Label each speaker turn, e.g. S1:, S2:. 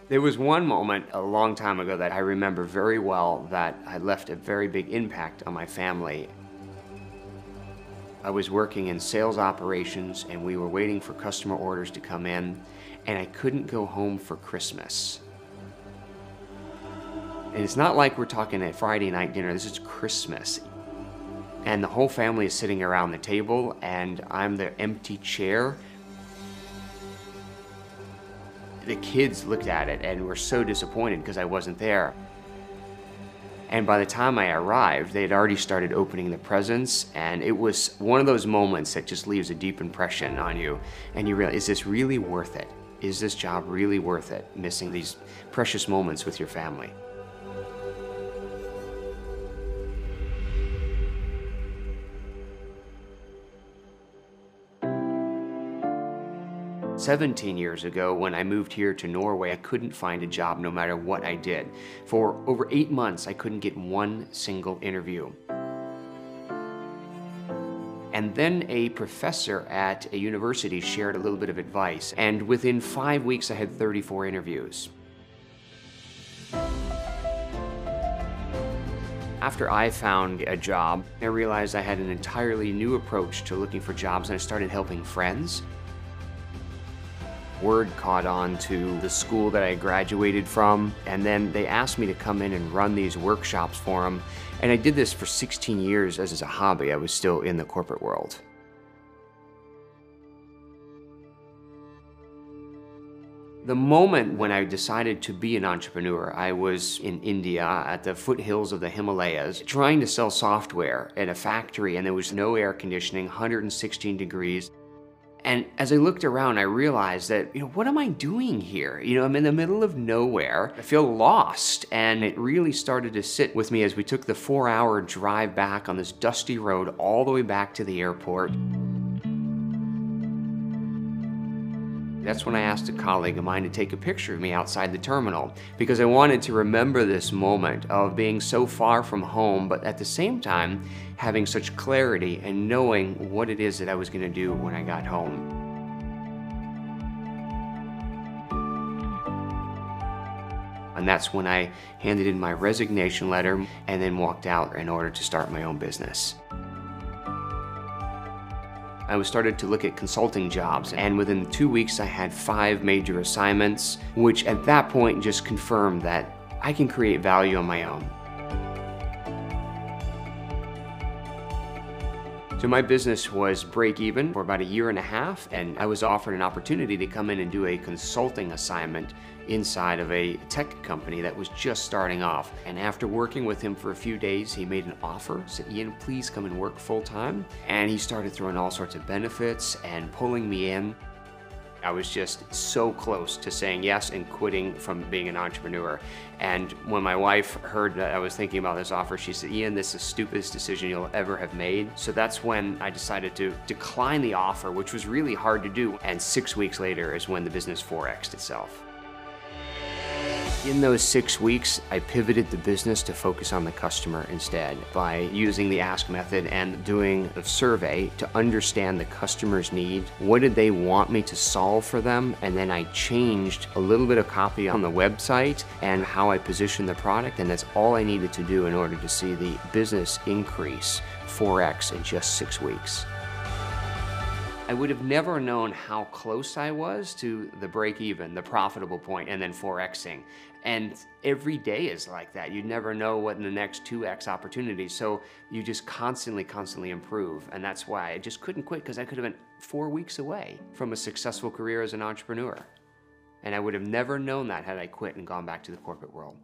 S1: There was one moment a long time ago that I remember very well that I left a very big impact on my family. I was working in sales operations and we were waiting for customer orders to come in, and I couldn't go home for Christmas. And it's not like we're talking a Friday night dinner, this is Christmas. And the whole family is sitting around the table and I'm the empty chair. The kids looked at it and were so disappointed because I wasn't there. And by the time I arrived, they had already started opening the presents, and it was one of those moments that just leaves a deep impression on you. And you realize, is this really worth it? Is this job really worth it? Missing these precious moments with your family. "17 years ago, when I moved here to Norway, I couldn't find a job no matter what I did. For over 8 months, I couldn't get one single interview. And then a professor at a university shared a little bit of advice, and within 5 weeks, I had 34 interviews. After I found a job, I realized I had an entirely new approach to looking for jobs, and I started helping friends. Word caught on to the school that I graduated from, and then they asked me to come in and run these workshops for them. And I did this for 16 years as a hobby. I was still in the corporate world. The moment when I decided to be an entrepreneur, I was in India at the foothills of the Himalayas trying to sell software in a factory, and there was no air conditioning, 116 degrees. And as I looked around, I realized that, what am I doing here? I'm in the middle of nowhere. I feel lost. And it really started to sit with me as we took the 4-hour drive back on this dusty road all the way back to the airport. That's when I asked a colleague of mine to take a picture of me outside the terminal, because I wanted to remember this moment of being so far from home, but at the same time, having such clarity and knowing what it is that I was going to do when I got home. And that's when I handed in my resignation letter and then walked out in order to start my own business. I started to look at consulting jobs, and within 2 weeks I had 5 major assignments, which at that point just confirmed that I can create value on my own. So my business was break even for about 1.5 years, and I was offered an opportunity to come in and do a consulting assignment inside of a tech company that was just starting off. And after working with him for a few days, he made an offer, said, "Ian, please come and work full time." And he started throwing all sorts of benefits and pulling me in. I was just so close to saying yes and quitting from being an entrepreneur. And when my wife heard that I was thinking about this offer, she said, "Ian, this is the stupidest decision you'll ever have made." So that's when I decided to decline the offer, which was really hard to do. And 6 weeks later is when the business 4x'd itself. In those 6 weeks, I pivoted the business to focus on the customer instead by using the ask method and doing a survey to understand the customer's need. What did they want me to solve for them? And then I changed a little bit of copy on the website and how I positioned the product, and that's all I needed to do in order to see the business increase 4x in just 6 weeks. I would have never known how close I was to the break even, the profitable point, and then 4xing. And every day is like that. You never know what in the next 2x opportunities. So you just constantly improve. And that's why I just couldn't quit, because I could have been 4 weeks away from a successful career as an entrepreneur. And I would have never known that had I quit and gone back to the corporate world.